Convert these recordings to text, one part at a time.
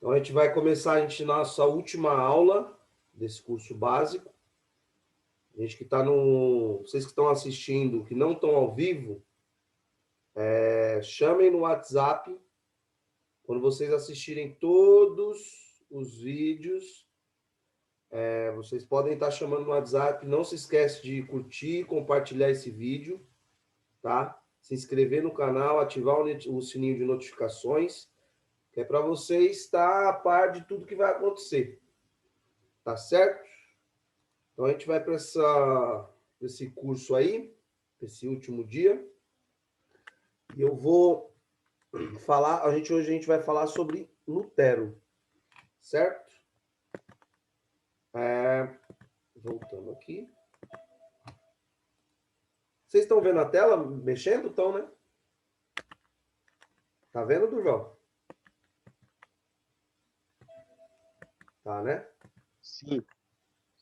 Então, a gente vai começar nossa última aula desse curso básico. Gente que está no... Vocês que estão assistindo, que não estão ao vivo, chamem no WhatsApp. Quando vocês assistirem todos os vídeos, vocês podem estar chamando no WhatsApp. Não se esquece de curtir e compartilhar esse vídeo, tá? Se inscrever no canal, ativar o sininho de notificações, que é para você estar a par de tudo que vai acontecer. Tá certo? Então, a gente vai para esse curso aí, esse último dia. E eu vou falar... Hoje a gente vai falar sobre Lutero, certo? Voltando aqui. Vocês estão vendo a tela mexendo? Estão, né? Tá vendo, Durval? Tá, né? Sim.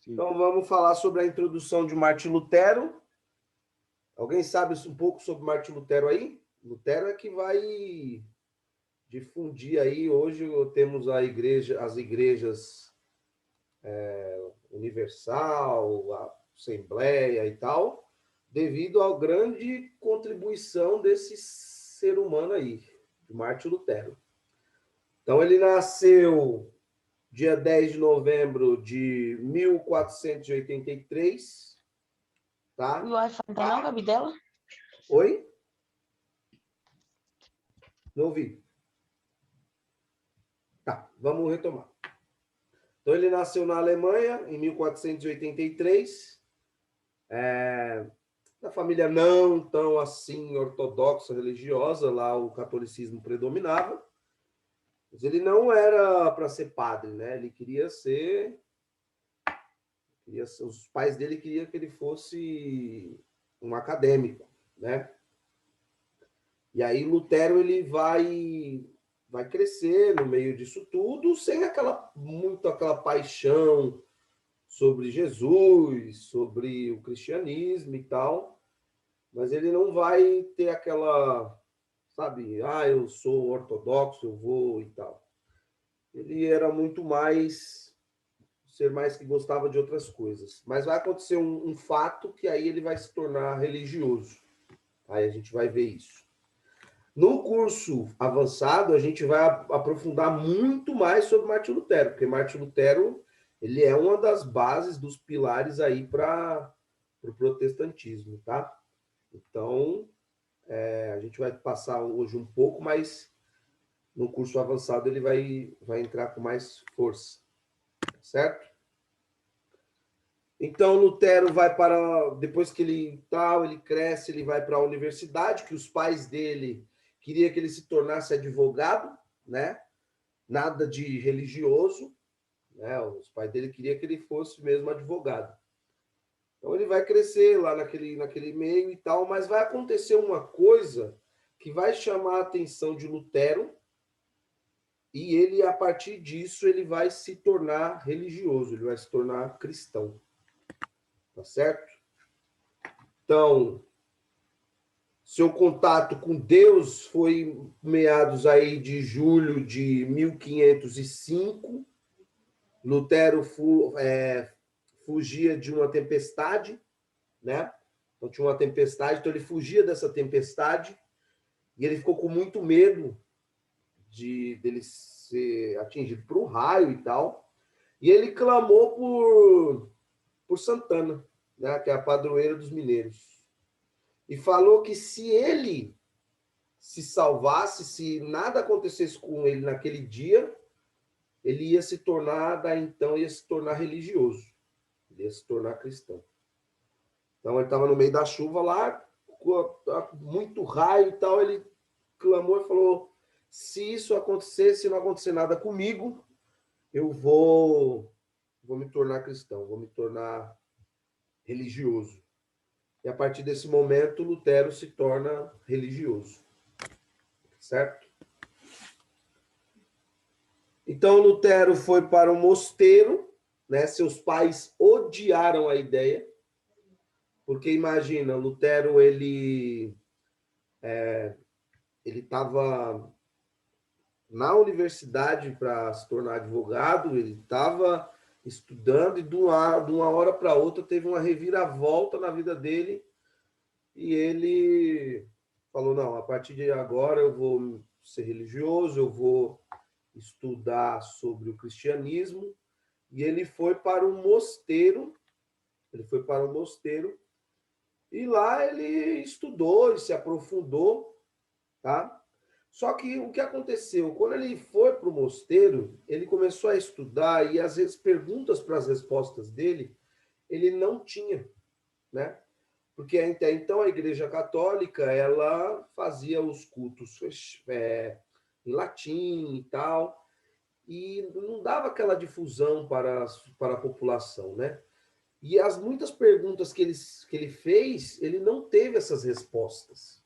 Então, vamos falar sobre a introdução de Martim Lutero. Alguém sabe um pouco sobre Martim Lutero aí? Lutero é que vai difundir aí. Hoje temos as igrejas Universal, a Assembleia e tal, devido à grande contribuição desse ser humano aí, de Martim Lutero. Então, ele nasceu dia 10 de novembro de 1483, tá? O Wi-Fi não tem não, Gabi, dela? Oi? Não ouvi. Tá, vamos retomar. Então, ele nasceu na Alemanha, em 1483, da família não tão assim ortodoxa, religiosa, lá o catolicismo predominava, mas ele não era para ser padre, né? Ele queria ser... Os pais dele queriam que ele fosse um acadêmico, né? E aí Lutero ele vai crescer no meio disso tudo, sem aquela paixão sobre Jesus, sobre o cristianismo e tal, mas ele não vai ter aquela, sabe, eu sou ortodoxo, eu vou e tal. Ele era muito mais, ser mais que gostava de outras coisas. Mas vai acontecer um fato que aí ele vai se tornar religioso. Aí a gente vai ver isso. No curso avançado, a gente vai aprofundar muito mais sobre Martim Lutero, porque Martim Lutero ele é uma das bases, dos pilares aí para o protestantismo, tá? Então, a gente vai passar hoje um pouco, mas no curso avançado ele vai entrar com mais força, certo? Então, Lutero vai para... Depois que ele cresce, ele vai para a universidade, que os pais dele queria que ele se tornasse advogado, né? Nada de religioso, né? Os pais dele queriam que ele fosse mesmo advogado. Então ele vai crescer lá naquele meio e tal, mas vai acontecer uma coisa que vai chamar a atenção de Lutero e ele, a partir disso, ele vai se tornar religioso, ele vai se tornar cristão. Tá certo? Então, seu contato com Deus foi meados aí de julho de 1505. Lutero fugia de uma tempestade, né? Então tinha uma tempestade, então ele fugia dessa tempestade e ele ficou com muito medo dele ser atingido por um raio e tal. E ele clamou por Santana, né? Que é a padroeira dos mineiros. E falou que se ele se salvasse, se nada acontecesse com ele naquele dia, ele ia se tornar religioso, ele ia se tornar cristão. Então ele estava no meio da chuva lá, muito raio e tal, ele clamou e falou: se isso acontecer, se não acontecer nada comigo, eu vou me tornar cristão, vou me tornar religioso. E a partir desse momento, Lutero se torna religioso. Certo? Então, Lutero foi para um mosteiro, né? Seus pais odiaram a ideia, porque imagina, Lutero ele estava na universidade para se tornar advogado, ele estava estudando e de uma hora para outra teve uma reviravolta na vida dele e ele falou, não, a partir de agora eu vou ser religioso, eu vou estudar sobre o cristianismo, e ele foi para um mosteiro, e lá ele estudou e se aprofundou, tá? Só que o que aconteceu? Quando ele foi para o mosteiro, ele começou a estudar e as perguntas para as respostas dele, ele não tinha, né? Porque até então a Igreja Católica ela fazia os cultos em latim e tal, e não dava aquela difusão para a população, né? E as muitas perguntas que ele fez, ele não teve essas respostas,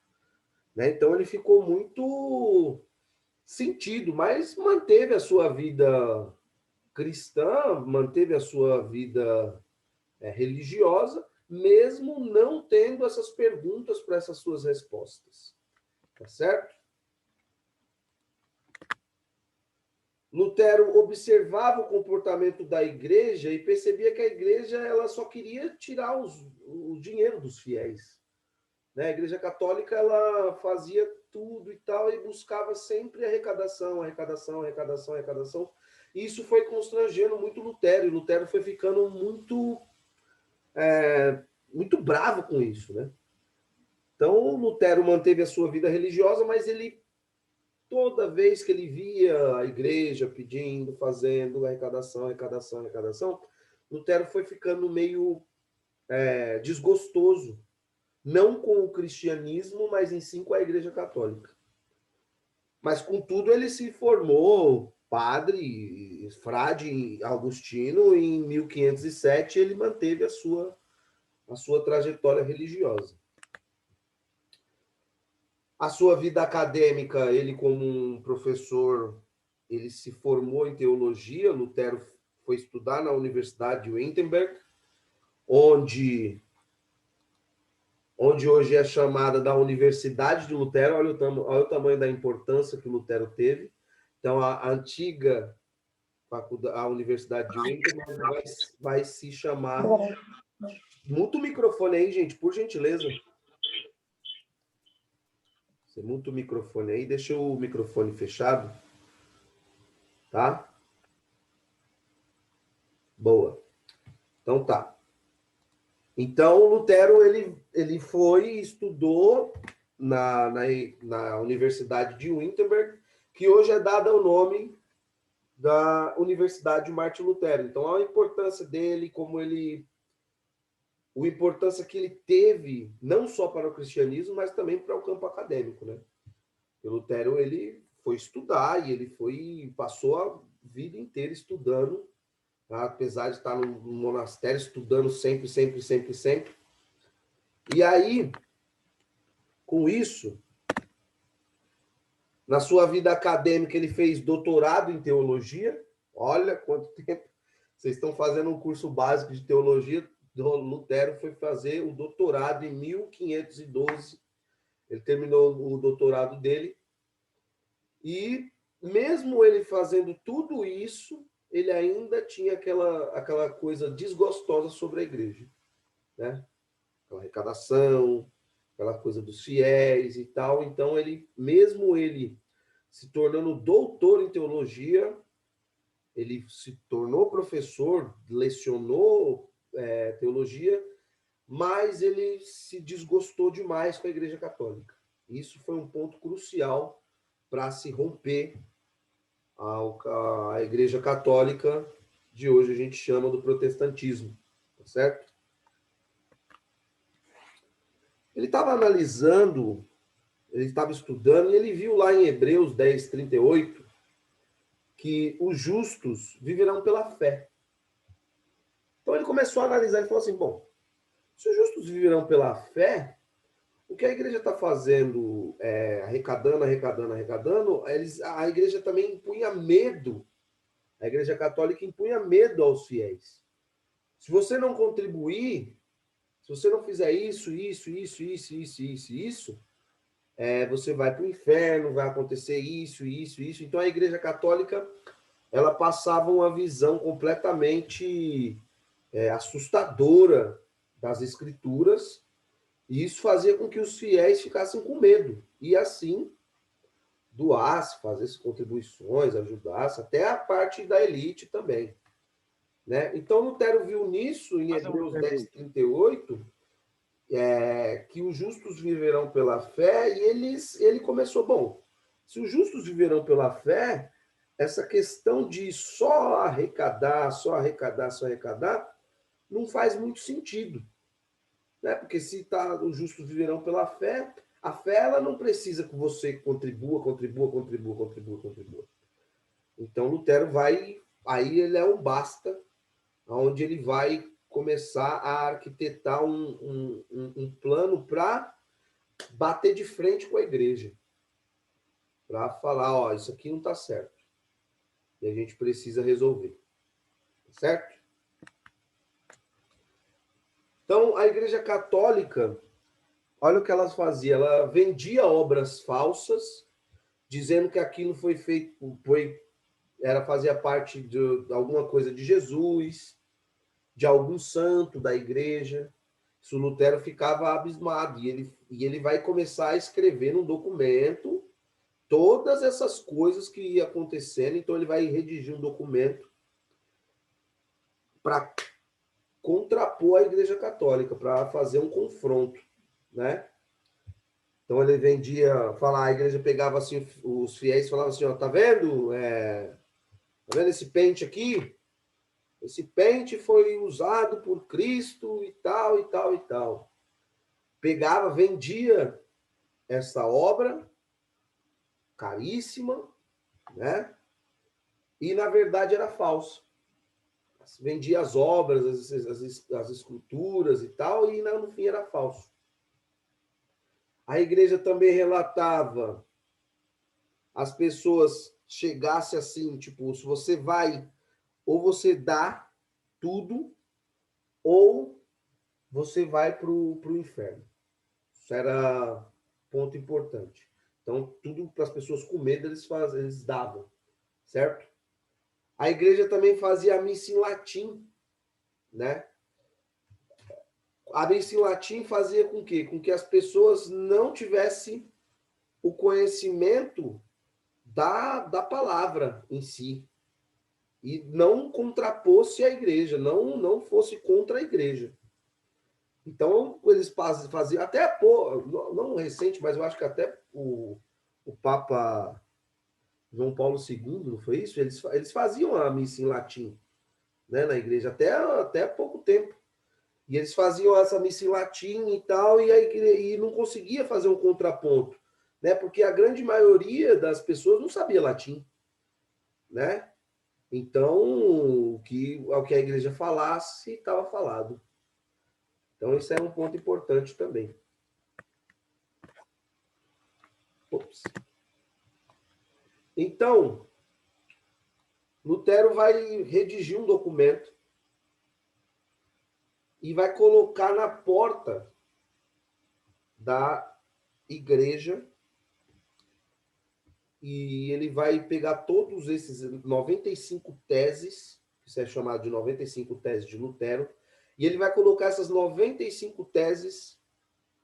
né? Então ele ficou muito sentido, mas manteve a sua vida cristã, manteve a sua vida religiosa, mesmo não tendo essas perguntas para essas suas respostas. Tá certo? Lutero observava o comportamento da igreja e percebia que a igreja ela só queria tirar o dinheiro dos fiéis. Né? A igreja católica ela fazia tudo e tal e buscava sempre arrecadação. E isso foi constrangendo muito Lutero. E Lutero foi ficando muito bravo com isso, né? Então, Lutero manteve a sua vida religiosa, mas ele, toda vez que ele via a igreja pedindo, fazendo arrecadação, Lutero foi ficando meio desgostoso, não com o cristianismo, mas em si com a igreja católica. Mas, contudo, ele se formou padre, frade Augustino, e em 1507 ele manteve a sua trajetória religiosa. A sua vida acadêmica, ele como um professor, ele se formou em teologia. Lutero foi estudar na Universidade de Wittenberg, onde hoje é chamada da Universidade de Lutero. Olha o tamanho da importância que Lutero teve. Então, a antiga a Universidade de Wittenberg vai se chamar... Muta o microfone aí, gente, por gentileza. Você muta o microfone aí, deixa o microfone fechado. Tá? Boa. Então tá. Então, Lutero, ele foi e estudou na Universidade de Wittenberg, que hoje é dada o nome da Universidade de Martin Lutero. Então, a importância dele, a importância que ele teve, não só para o cristianismo, mas também para o campo acadêmico, né? O Lutero, ele foi estudar e ele passou a vida inteira estudando, tá? Apesar de estar no monastério, estudando sempre. E aí, com isso, na sua vida acadêmica, ele fez doutorado em teologia. Olha quanto tempo. Vocês estão fazendo um curso básico de teologia. Lutero foi fazer o doutorado em 1512. Ele terminou o doutorado dele. E, mesmo ele fazendo tudo isso, ele ainda tinha aquela coisa desgostosa sobre a igreja, né? Aquela arrecadação, aquela coisa dos fiéis e tal. Então, mesmo ele se tornando doutor em teologia, ele se tornou professor, lecionou teologia, mas ele se desgostou demais com a Igreja Católica. Isso foi um ponto crucial para se romper a Igreja Católica de hoje, a gente chama do protestantismo, tá certo? Ele estava analisando, ele estava estudando, e ele viu lá em Hebreus 10, 38, que os justos viverão pela fé. Então ele começou a analisar e falou assim, bom, se os justos viverão pela fé, o que a igreja está fazendo, arrecadando, a igreja também impunha medo, a igreja católica impunha medo aos fiéis. Se você não contribuir, se você não fizer isso, você vai para o inferno, vai acontecer isso, isso, isso. Então a Igreja Católica ela passava uma visão completamente assustadora das Escrituras, e isso fazia com que os fiéis ficassem com medo. E assim doasse, fazesse contribuições, ajudasse, até a parte da elite também. Né? Então, Lutero viu nisso, em Hebreus 10, 38, que os justos viverão pela fé, e ele começou, bom, se os justos viverão pela fé, essa questão de só arrecadar, só arrecadar, só arrecadar, não faz muito sentido. Né? Porque se os justos viverão pela fé, a fé ela não precisa que você contribua, contribua, contribua, contribua, contribua. Então, Lutero vai, aí ele é um basta, onde ele vai começar a arquitetar um plano para bater de frente com a igreja, para falar, ó, isso aqui não está certo, e a gente precisa resolver, certo? Então, a Igreja Católica, olha o que ela fazia, ela vendia obras falsas, dizendo que aquilo foi feito, fazia parte de alguma coisa de Jesus, de algum santo da igreja. Isso Lutero ficava abismado, e ele vai começar a escrever num documento todas essas coisas que ia acontecendo, então ele vai redigir um documento para contrapor a Igreja Católica, para fazer um confronto, né? Então ele vendia, a igreja pegava assim, os fiéis falavam assim, ó, tá vendo? Tá vendo esse pente aqui? Esse pente foi usado por Cristo e tal, e tal, e tal. Pegava, vendia essa obra caríssima, né? E na verdade era falso. Vendia as obras, as esculturas e tal, e no fim era falso. A igreja também relatava as pessoas chegassem assim, tipo, se você vai, ou você dá tudo, ou você vai para o inferno. Isso era ponto importante. Então, tudo para as pessoas com medo, eles davam, certo? A igreja também fazia a missa em latim, né? A missa em latim fazia com quê? Com que as pessoas não tivessem o conhecimento da palavra em si, e não contrapôs-se à igreja, não fosse contra a igreja. Então, eles faziam, até, não recente, mas eu acho que até o Papa João Paulo II, não foi isso? Eles faziam a missa em latim, né, na igreja, até pouco tempo. E eles faziam essa missa em latim e tal, e não conseguia fazer um contraponto, né? Porque a grande maioria das pessoas não sabia latim, né? Então, ao que a igreja falasse, estava falado. Então, isso é um ponto importante também. Ops. Então, Lutero vai redigir um documento e vai colocar na porta da igreja, e ele vai pegar todos esses 95 teses, isso é chamado de 95 teses de Lutero, e ele vai colocar essas 95 teses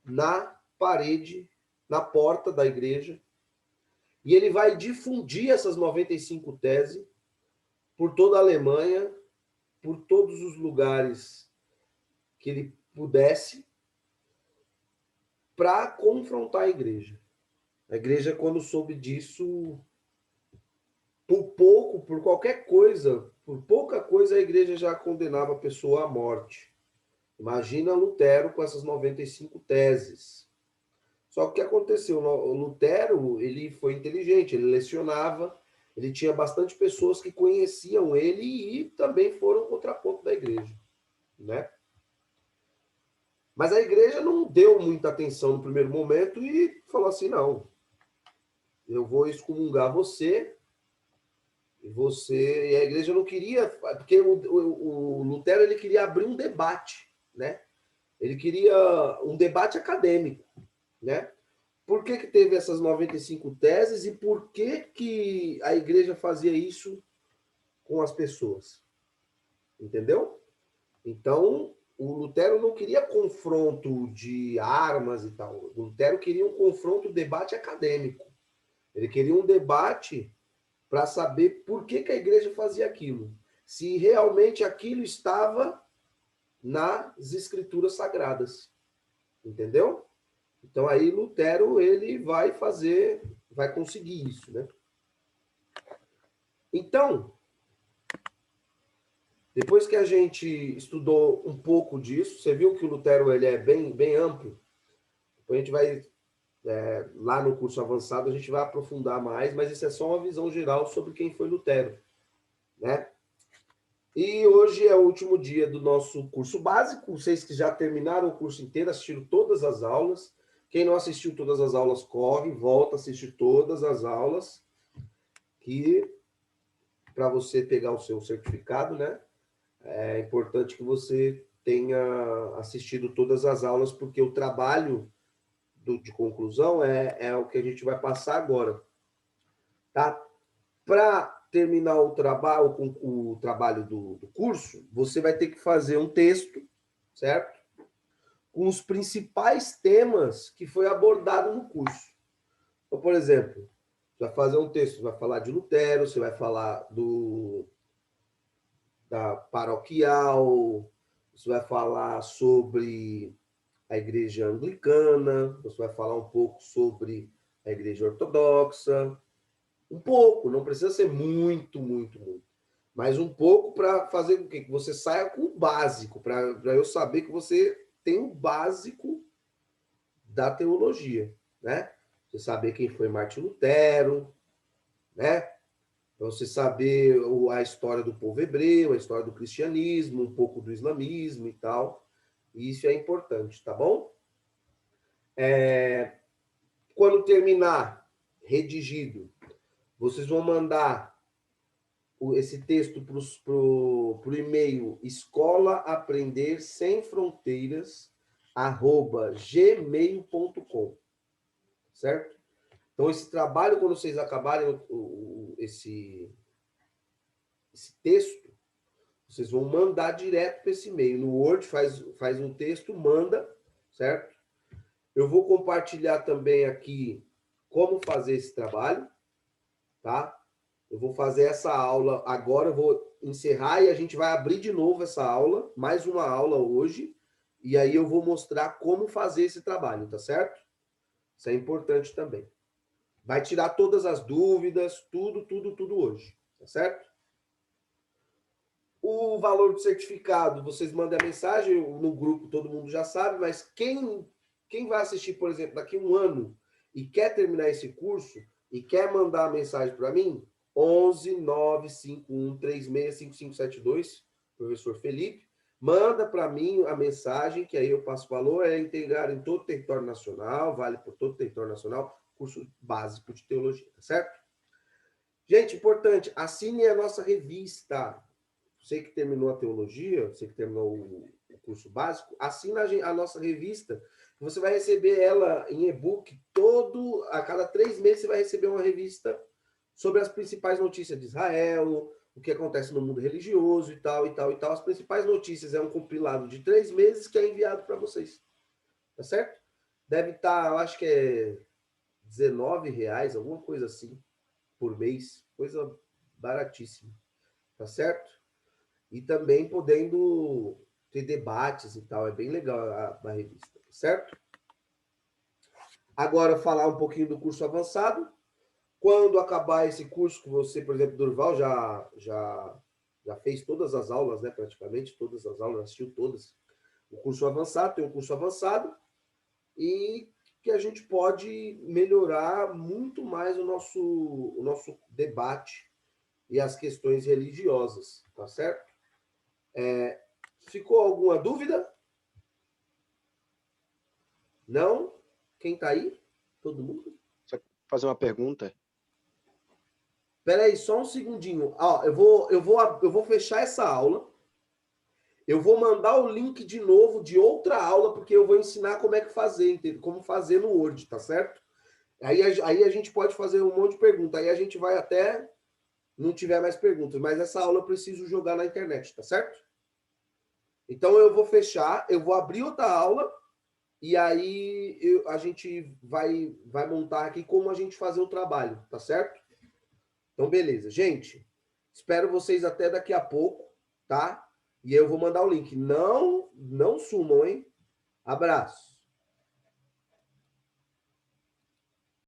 na parede, na porta da igreja, e ele vai difundir essas 95 teses por toda a Alemanha, por todos os lugares que ele pudesse, para confrontar a igreja. A igreja, quando soube disso, por qualquer coisa, por pouca coisa, a igreja já condenava a pessoa à morte. Imagina Lutero com essas 95 teses. Só que o que aconteceu? O Lutero, ele foi inteligente, ele lecionava, ele tinha bastante pessoas que conheciam ele e também foram contraponto da igreja, né? Mas a igreja não deu muita atenção no primeiro momento e falou assim, não, eu vou excomungar você, e a igreja não queria, porque o Lutero ele queria abrir um debate, né? Ele queria um debate acadêmico, né? por que teve essas 95 teses e por que a igreja fazia isso com as pessoas. Entendeu? Então, o Lutero não queria confronto de armas e tal. O Lutero queria um confronto, debate acadêmico. Ele queria um debate para saber por que a igreja fazia aquilo. Se realmente aquilo estava nas escrituras sagradas. Entendeu? Então aí Lutero ele vai conseguir isso, né? Então, depois que a gente estudou um pouco disso, você viu que o Lutero ele é bem amplo. Depois a gente vai lá no curso avançado a gente vai aprofundar mais, mas isso é só uma visão geral sobre quem foi Lutero, né? E hoje é o último dia do nosso curso básico. Vocês que já terminaram o curso inteiro, assistiram todas as aulas. Quem não assistiu todas as aulas, corre, volta, assiste todas as aulas, que para você pegar o seu certificado, né? É importante que você tenha assistido todas as aulas, porque o trabalho de conclusão é o que a gente vai passar agora, tá? Para terminar o trabalho do curso, você vai ter que fazer um texto, certo? Com os principais temas que foi abordado no curso. Então, por exemplo, você vai fazer um texto, você vai falar de Lutero, você vai falar da paroquial, você vai falar sobre a igreja anglicana, você vai falar um pouco sobre a igreja ortodoxa, um pouco, não precisa ser muito, mas um pouco para fazer com que você saia com o básico, para eu saber que você tem o básico da teologia, né? Você saber quem foi Martim Lutero, né? Para você saber a história do povo hebreu, a história do cristianismo, um pouco do islamismo e tal. E isso é importante, tá bom? Quando terminar redigido, vocês vão mandar esse texto para o e-mail escolaaprendersemfronteiras@gmail.com, certo? Então, esse trabalho, quando vocês acabarem esse texto, vocês vão mandar direto para esse e-mail. No Word, faz um texto, manda, certo? Eu vou compartilhar também aqui como fazer esse trabalho, tá? Eu vou fazer essa aula agora, eu vou encerrar e a gente vai abrir de novo essa aula, mais uma aula hoje, e aí eu vou mostrar como fazer esse trabalho, tá certo? Isso é importante também. Vai tirar todas as dúvidas, tudo hoje, tá certo? O valor do certificado, vocês mandem a mensagem, no grupo todo mundo já sabe, mas quem vai assistir, por exemplo, daqui a um ano e quer terminar esse curso e quer mandar a mensagem para mim, 11 951365572, professor Felipe, manda para mim a mensagem, que aí eu passo valor, é integrar em todo o território nacional, vale por todo o território nacional, curso básico de teologia, tá certo? Gente, importante, assine a nossa revista. Você que terminou a teologia, você que terminou o curso básico, assina a nossa revista. Você vai receber ela em e-book a cada 3 meses você vai receber uma revista sobre as principais notícias de Israel, o que acontece no mundo religioso e tal. As principais notícias é um compilado de 3 meses que é enviado para vocês. Tá certo? Deve estar, eu acho que é R$19, alguma coisa assim, por mês. Coisa baratíssima. Tá certo? E também podendo ter debates e tal. É bem legal a revista, certo? Agora, falar um pouquinho do curso avançado. Quando acabar esse curso, que você, por exemplo, Durval já fez todas as aulas, né? Praticamente todas as aulas, assistiu todas. O curso avançado, tem um curso avançado, e que a gente pode melhorar muito mais o nosso debate e as questões religiosas, tá certo? Ficou alguma dúvida? Não? Quem está aí? Todo mundo? Só fazer uma pergunta. Espera aí, só um segundinho. Eu vou fechar essa aula. Eu vou mandar o link de novo de outra aula, porque eu vou ensinar como é que fazer, como fazer no Word, tá certo? Aí a gente pode fazer um monte de perguntas. Aí a gente vai até não tiver mais perguntas. Mas essa aula eu preciso jogar na internet, tá certo? Então eu vou fechar, eu vou abrir outra aula e aí a gente vai montar aqui como a gente fazer o trabalho, tá certo? Então, beleza. Gente, espero vocês até daqui a pouco, tá? E eu vou mandar o link. Não sumam, hein? Abraço.